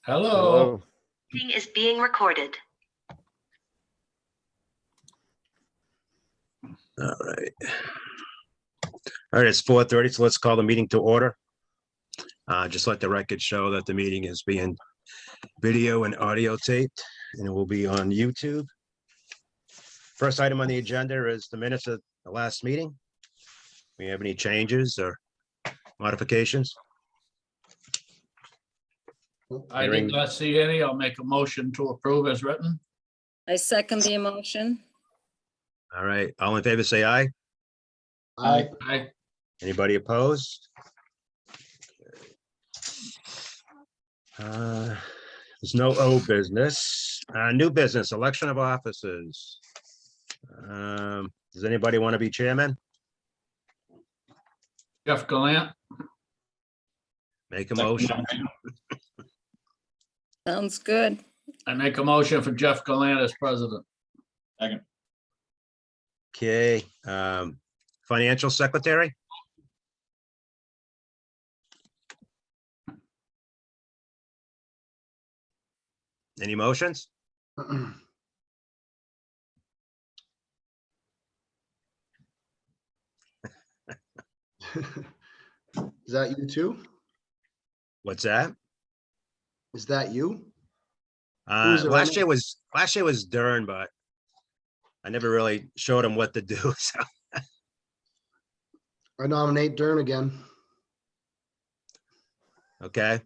Hello. Hello. Meeting is being recorded. All right. All right, it's 4:30, so let's call the meeting to order. Just let the record show that the meeting is being video and audio taped, and it will be on YouTube. First item on the agenda is the minutes of the last meeting. We have any changes or modifications? I did not see any. I'll make a motion to approve as written. I second the motion. All right, all in favor, say aye. Aye. Aye. Anybody opposed? There's no old business. New business, election of officers. Does anybody want to be chairman? Jeff Gallant. Make a motion. Sounds good. I make a motion for Jeff Gallant as president. Second. Okay, financial secretary? Any motions? Is that you too? What's that? Is that you? Who's it Last year was Dern, but I never really showed him what to do, so. I nominate Dern again. Okay.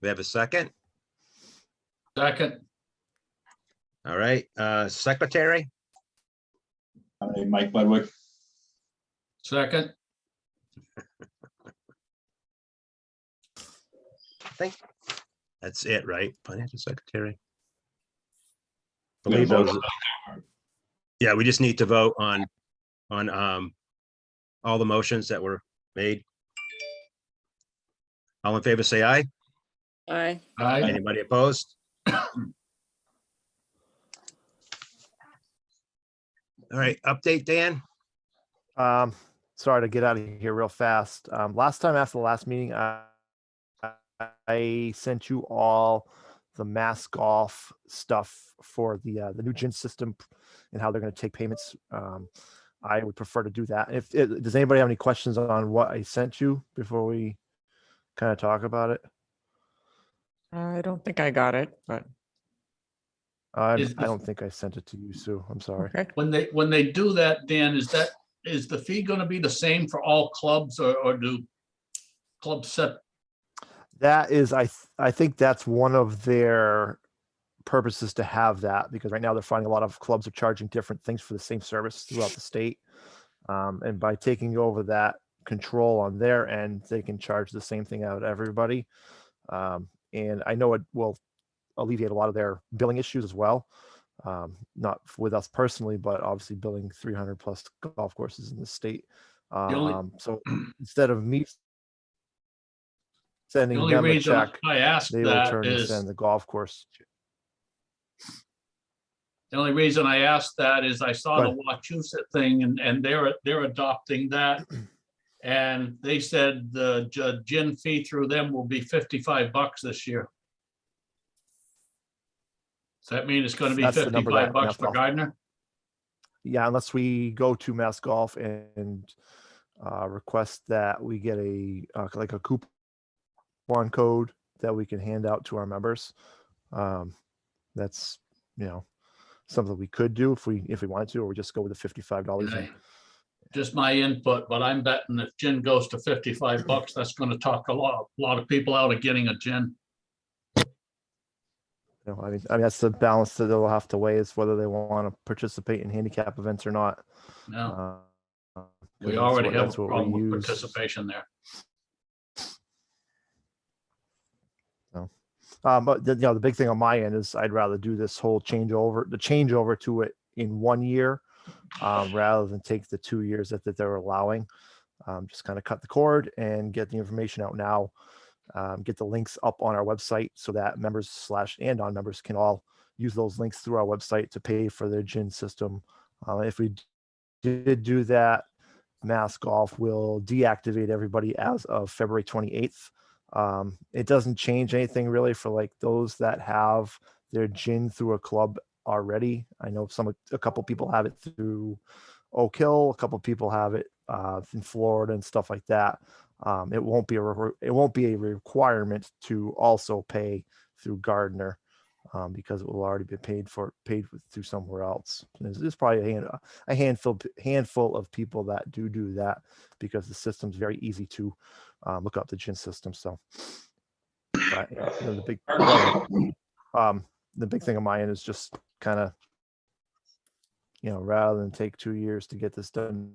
We have a second? Second. All right, secretary? Nominate Mike Ludwig. Second. I think that's it, right? Financial secretary. We gotta Believe vote those, on yeah, we just need to vote on all the motions that were made. All in favor, say aye. Aye. Aye. Anybody opposed? All right, update, Dan? Sorry to get out of here real fast. Last time after the last meeting, I sent you all the Mass Golf stuff for the new gin system and how they're going to take payments. I would prefer to do that. Does anybody have any questions on what I sent you before we kind of talk about it? I don't think I got it, but I Is the- don't think I sent it to you, Sue. I'm sorry. okay. When they do that, Dan, is the fee going to be the same for all clubs or do clubs set? That is, I think that's one of their purposes to have that, because right now they're finding a lot of clubs are charging different things for the same service throughout the state. And by taking over that control on their end, they can charge the same thing out to everybody. And I know it will alleviate a lot of their billing issues as well. Not with us personally, but obviously billing 300 plus golf courses in the state. only- So instead of me The sending only them a reason check, I asked they will that turn and is, send the golf course. the only reason I asked that is I saw Go the Wachusett thing and they're adopting that. And they said the gin fee through them will be $55 this year. Does that mean it's going to be That's the number that $55 Mass for Golf- Gardner? Yeah, unless we go to Mass Golf and request that we get like a coupon code that we can hand out to our members. That's, something we could do if we wanted to, or we just go with the $55. Okay. Just my input, but I'm betting if gin goes to $55, that's going to talk a lot of people out of getting a gin. I mean, that's the balance that they'll have to weigh, is whether they want to participate in handicap events or not. No, we That's already what- have that's a what we problem with use. participation there. But the big thing on my end is I'd rather do this whole changeover to it in 1 year, rather than take the 2 years that they're allowing. Just kind of cut the cord and get the information out now. Get the links up on our website so that members and non-members can all use those links through our website to pay for their gin system. If we did do that, Mass Golf will deactivate everybody as of February 28th. It doesn't change anything really for like those that have their gin through a club already. I know a couple people have it through Oak Hill, a couple people have it in Florida and stuff like that. It won't be a requirement to also pay through Gardner because it will already be paid through somewhere else. There's probably a handful of people that do that because the system's very easy to look up the gin system. So, but the big thing on my end is just kind of, rather than take 2 years to get this done,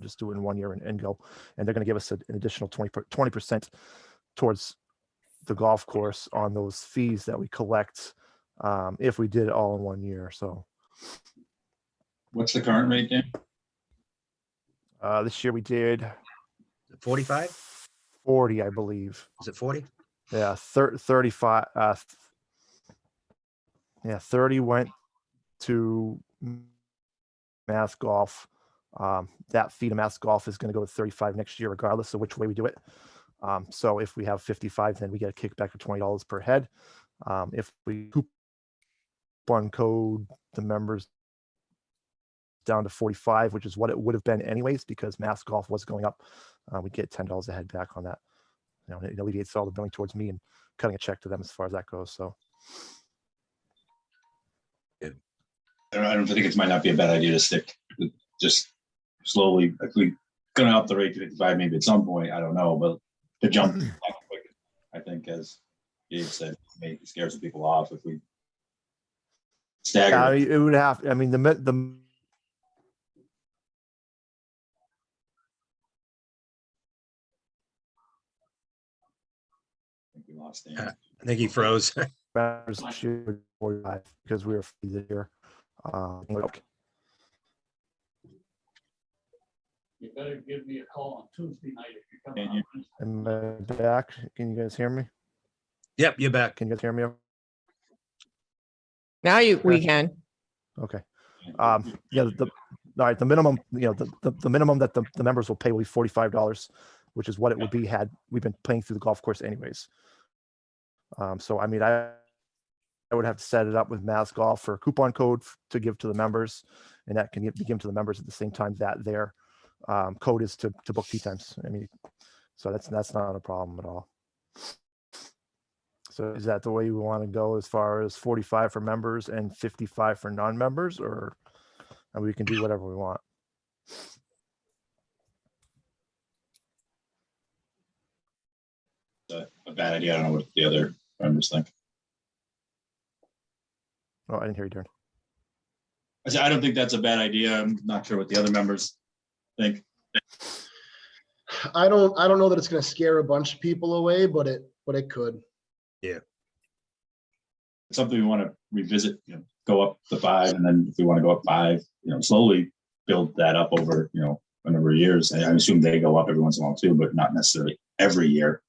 just do it in 1 year and go. And they're going to give us an additional 20% towards the golf course on those fees that we collect if we did it all in 1 year. So What's the current rate, Dan? this year we did 45? 40, I believe. Is it 40? Yeah, 35. 30 went to Mass Golf. That fee to Mass Golf is going to go to 35 next year, regardless of which way we do it. So if we have 55, then we get a kickback of $20 per head. If we coupon code the members down to 45, which is what it would have been anyways, because Mass Golf was going up, we get $10 a head back on that. It alleviates all the billing towards me and cutting a check to them as far as that goes. So I don't think it might not be a bad idea to stick with just slowly. If we're gonna up the rate to 55, maybe at some point, I don't know, but the jump that quick, I think, as Dave said, may scare some people off if we stagger. yeah, it. it would have. I mean, the I think we lost Dan. I think he froze. members should 45 because we were free this year. Okay. You better give me a call on Tuesday night if you come Can on. you- Wednesday. Am I back? Can you guys hear me? Yep, you're back. Can you guys hear me? Now we can. Okay. Yeah, all right, the minimum, the minimum that the members will pay will be $45, which is what it would be had we've been paying through the golf course anyways. So I mean, I would have to set it up with Mass Golf for a coupon code to give to the members, and that can be given to the members at the same time that their code is to book tee times. I mean, so that's not a problem at all. So is that the way we want to go as far as 45 for members and 55 for non-members, or we can do whatever we want? A bad idea. I don't know what the other members think. Oh, I didn't hear you, Darren. I said, I don't think that's a bad idea. I'm not sure what the other members think. I don't know that it's gonna scare a bunch of people away, but it could. It's something we want to revisit, go up to 5, and then if we want to go up 5, slowly build that up over, a number of years. And I assume they go up every once in a while too, but not necessarily every year.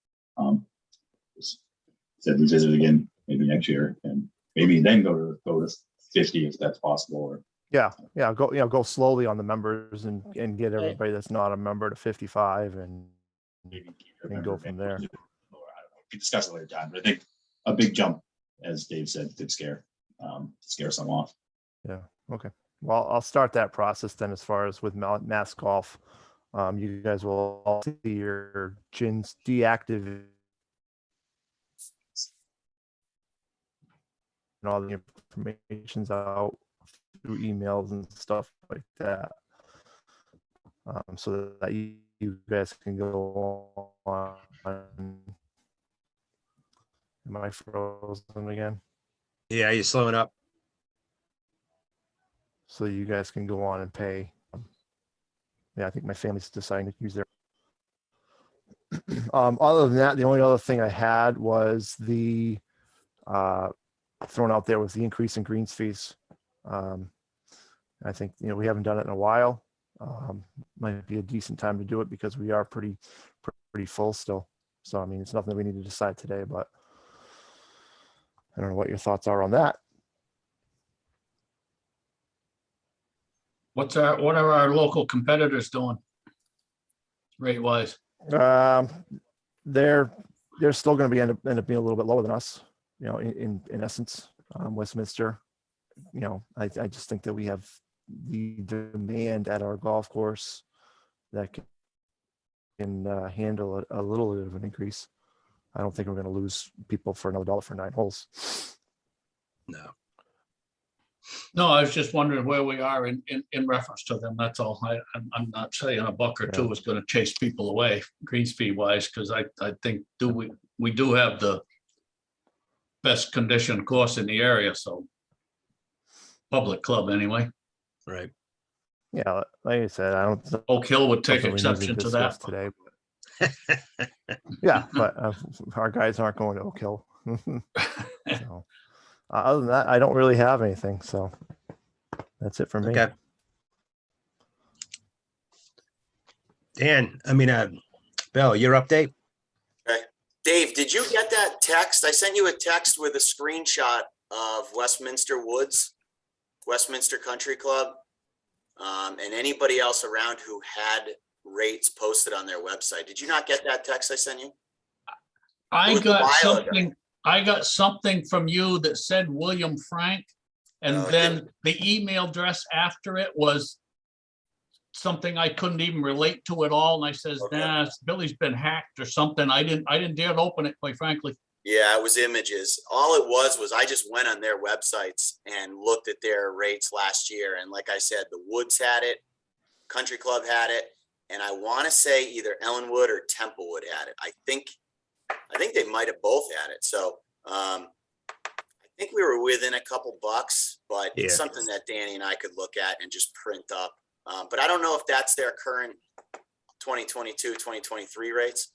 Said revisit again maybe next year, and maybe then go to 50 if that's possible. Or Yeah, go slowly on the members and get everybody that's not a member to 55 and maybe And go from there. Or, I don't know. We can discuss it later time, but I think a big jump, as Dave said, could scare some off. Yeah. Okay. Well, I'll start that process then. As far as with Mass Golf, you guys will all see your gins deactivated and all the information's out through emails and stuff like that, so that you guys can go on. Am I frozen again? Yeah, you're slowing up. So you guys can go on and pay. Yeah, I think my family's deciding to use their. Other than that, the only other thing I had was the thrown out there was the increase in greens fees. I think we haven't done it in a while. Might be a decent time to do it because we are pretty full still. So I mean, it's nothing that we need to decide today, but I don't know what your thoughts are on that. What are our local competitors doing? Rate wise? They're they're still going to end up being a little bit lower than us, you know, in essence, Westminster. You know, I just think that we have the demand at our golf course that can handle a little bit of an increase. I don't think we're going to lose people for another $1 for 9 holes. No. No, I was just wondering where we are in reference to them. That's all. I'm not saying a buck or two Yeah. is going to chase people away greens fee wise, because I think we do have the best conditioned course in the area, so public club anyway. Right. Yeah, like I said, I don't. Oak Hill would take something we need to exception to that. discuss today. Yeah, but our guys aren't going to Oak Hill. So, other than that, I don't really have anything. So that's it for me. Okay. Dan, Bill, your update? Dave, did you get that text? I sent you a text with a screenshot of Westminster Woods, Westminster Country Club, and anybody else around who had rates posted on their website. Did you not get that text I sent you? I It was a got while ago. something, I got something from you that said William Frank. And Oh, then the email address after it was something I couldn't even relate to at all. And I says, Okay. nah, Billy's been hacked or something. I didn't dare to open it, quite frankly. Yeah, it was images. All it was I just went on their websites and looked at their rates last year. And like I said, the Woods had it, Country Club had it, and I want to say either Ellenwood or Templewood had it. I think they might have both had it. So I think we were within a couple bucks, but it's Yeah. something that Danny and I could look at and just print up. But I don't know if that's their current 2022, 2023 rates.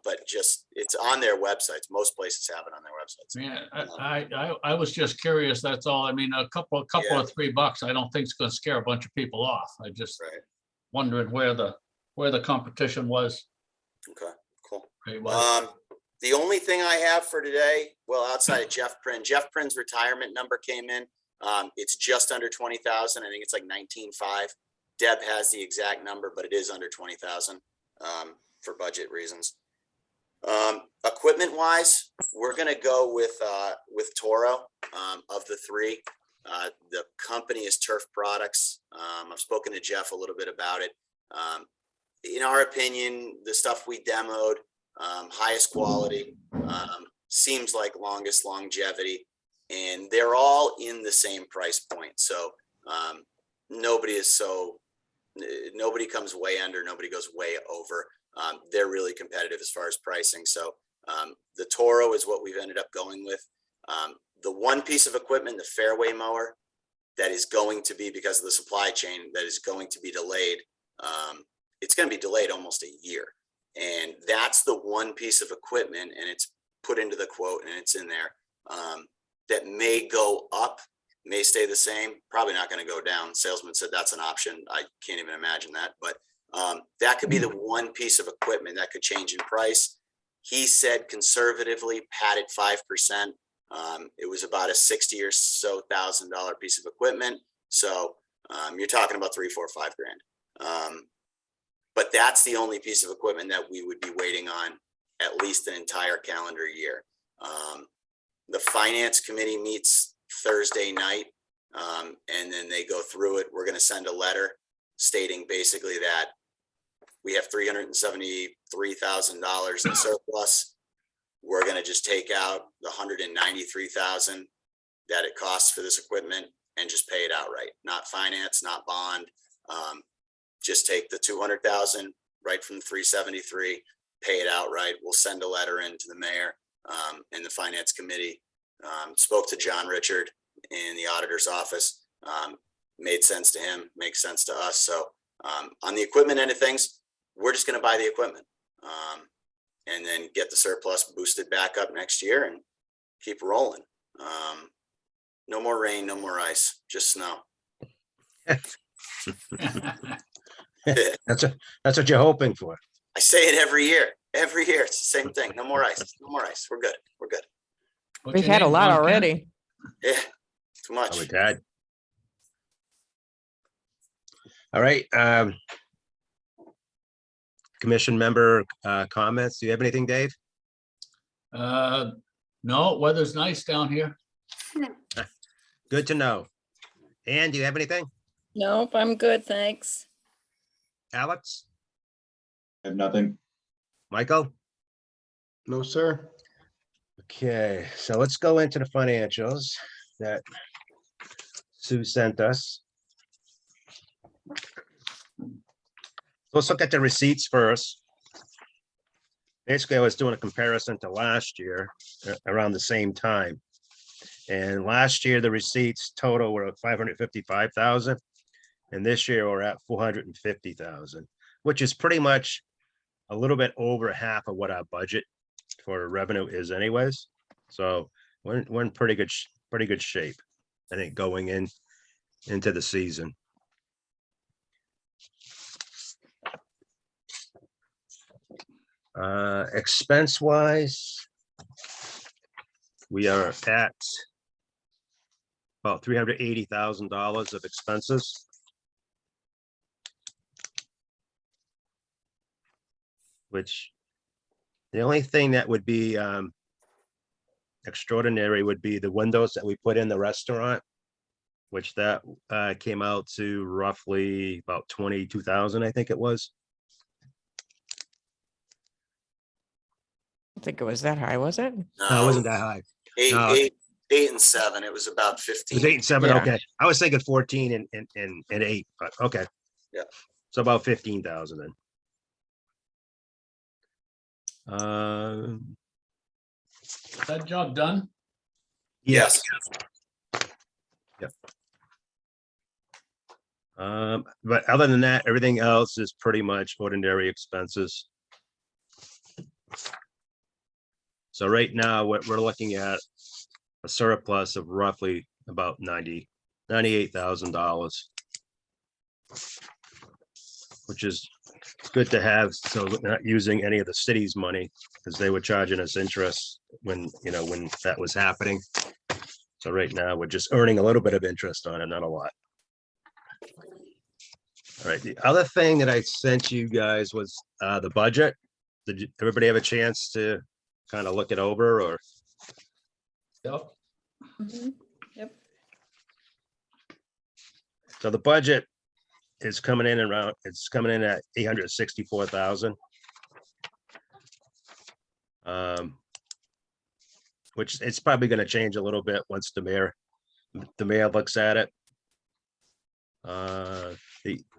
But just it's on their websites. Most places have it on their websites. Yeah, I was just curious, that's all. I mean, a couple of $3, I don't think it's gonna scare a bunch of people off. I just Right. wondering where the competition was. Okay, cool. It was. The only thing I have for today, well, outside of Jeff Prin's retirement number came in. It's just under 20,000. I think it's like 19.5. Deb has the exact number, but it is under 20,000 for budget reasons. Equipment wise, we're gonna go with Toro of the three. The company is Turf Products. I've spoken to Jeff a little bit about it. In our opinion, the stuff we demoed, highest quality, seems like longest longevity, and they're all in the same price point. So nobody comes way under, nobody goes way over. They're really competitive as far as pricing. So the Toro is what we've ended up going with. The one piece of equipment, the fairway mower, that is going to be, because of the supply chain, that is going to be delayed. It's going to be delayed almost a year. And that's the one piece of equipment, and it's put into the quote and it's in there, that may go up, may stay the same, probably not going to go down. Salesman said that's an option. I can't even imagine that, but that could be the one piece of equipment that could change in price. He said conservatively padded 5%. It was about a $60,000 or so piece of equipment. So you're talking about $3, $4, $5 grand. But that's the only piece of equipment that we would be waiting on at least an entire calendar year. The finance committee meets Thursday night, and then they go through it. We're going to send a letter stating basically that we have $373,000 in surplus. We're going to just take out the $193,000 that it costs for this equipment and just pay it outright, not finance, not bond. Just take the $200,000 right from the 373, pay it outright. We'll send a letter in to the mayor and the finance committee. Spoke to John Richard in the auditor's office. Made sense to him, makes sense to us. So on the equipment end of things, we're just going to buy the equipment and then get the surplus boosted back up next year and keep rolling. No more rain, no more ice, just snow. That's what you're hoping for. I say it every year. Every year, it's the same thing. No more ice. No more ice. We're good. We're good. What's We've your had a name, lot John Kent? already. Yeah, too much. Oh, my God. All right. Commission member comments. Do you have anything, Dave? No, weather's nice down here. Good to know. Ann, do you have anything? Nope, I'm good, thanks. Alex? I have nothing. Michael? No, sir. Okay, so let's go into the financials that Sue sent us. Let's look at the receipts first. Basically, I was doing a comparison to last year around the same time. And last year, the receipts total were 555,000. And this year we're at 450,000, which is pretty much a little bit over half of what our budget for revenue is anyways. So we're in pretty good shape, I think, going into the season. Expense wise, we are at about $380,000 of expenses. Which the only thing that would be extraordinary would be the windows that we put in the restaurant, which that came out to roughly about 22,000, I think it was. I don't think it was that high, was it? No, it wasn't that high. Eight, No. eight and 7. It was about It 15. was 8 and 7. Yeah. Okay, I was thinking 14 and 8, but okay. Yeah. So about 15,000 then. Is that job done? Yes. But other than that, everything else is pretty much ordinary expenses. So right now, what we're looking at a surplus of roughly about $98,000, which is good to have. So we're not using any of the city's money because they were charging us interest when that was happening. So right now we're just earning a little bit of interest on it, not a lot. All right. The other thing that I sent you guys was the budget. Did everybody have a chance to kind of look it over or? Yep. Mhm. Yep. So the budget is coming in at 864,000. Which it's probably going to change a little bit once the mayor looks at it.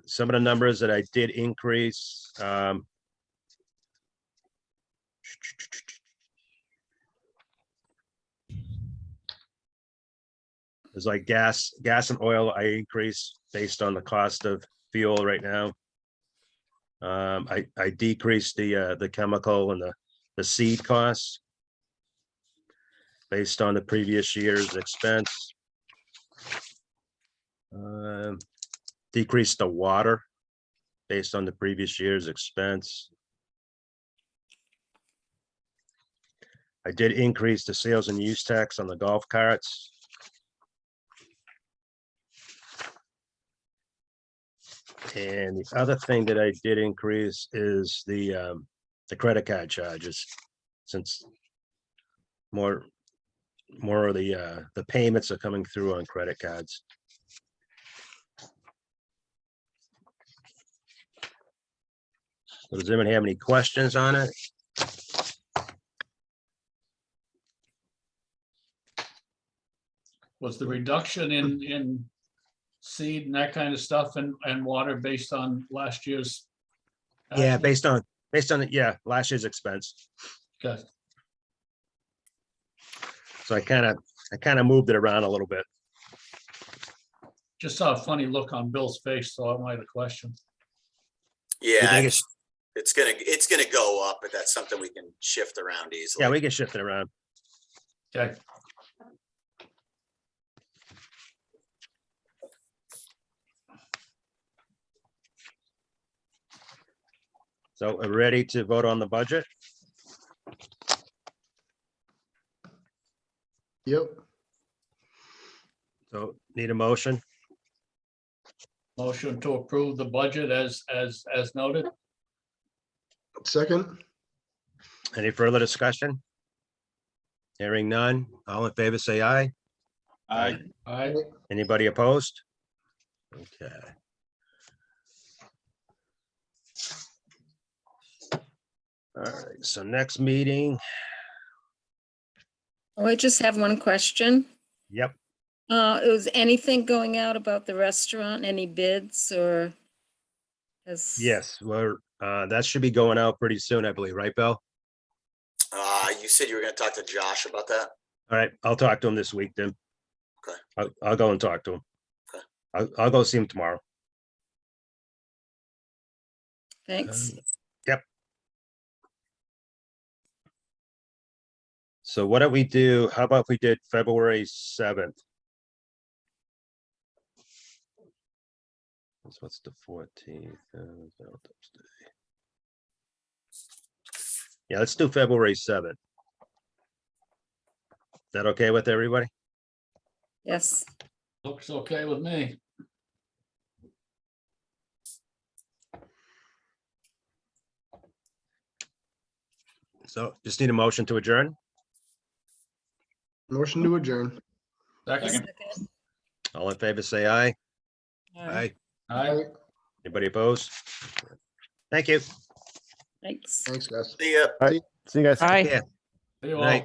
Some of the numbers that I did increase, there's like gas and oil I increased based on the cost of fuel right now. I decreased the chemical and the seed costs based on the previous year's expense. Decreased the water based on the previous year's expense. I did increase the sales and use tax on the golf carts. And the other thing that I did increase is the credit card charges, since more of the payments are coming through on credit cards. So does anyone have any questions on it? Was the reduction in seed and that kind of stuff and water based on last year's? Yeah, actual? based on last year's expense. Okay. So I kind of moved it around a little bit. Just saw a funny look on Bill's face, so I might have questioned. Yeah, think it's- it's gonna go up, but that's something we can shift around easily. Yeah, we can shift it around. Okay. So we're ready to vote on the budget. Yep. So need a motion. Motion to approve the budget as noted. Second. Any further discussion? Hearing none. All in favor, say aye. I, I, Anybody opposed? Okay. All right, so next meeting, Oh, I just have one question. yep, Is anything going out about the restaurant? Any bids or? yes, that should be going out pretty soon, I believe, right, Bill? You said you were gonna talk to Josh about that? All right, I'll talk to him this week then. Okay. I'll go and talk to him. Okay. I'll go see him tomorrow. Thanks. Yep. So what do we do? How about if we did February 7th? What's the 14th? Yeah, let's do February 7th. Is that okay with everybody? Yes. looks okay with me. So just need a motion to adjourn. Motion to adjourn. Second, Second. All in favor, say aye. Aye. I. Anybody opposed? Thank you. Thanks. Thanks, guys. See ya. See you guys. Aye. Yeah. See you all. Night.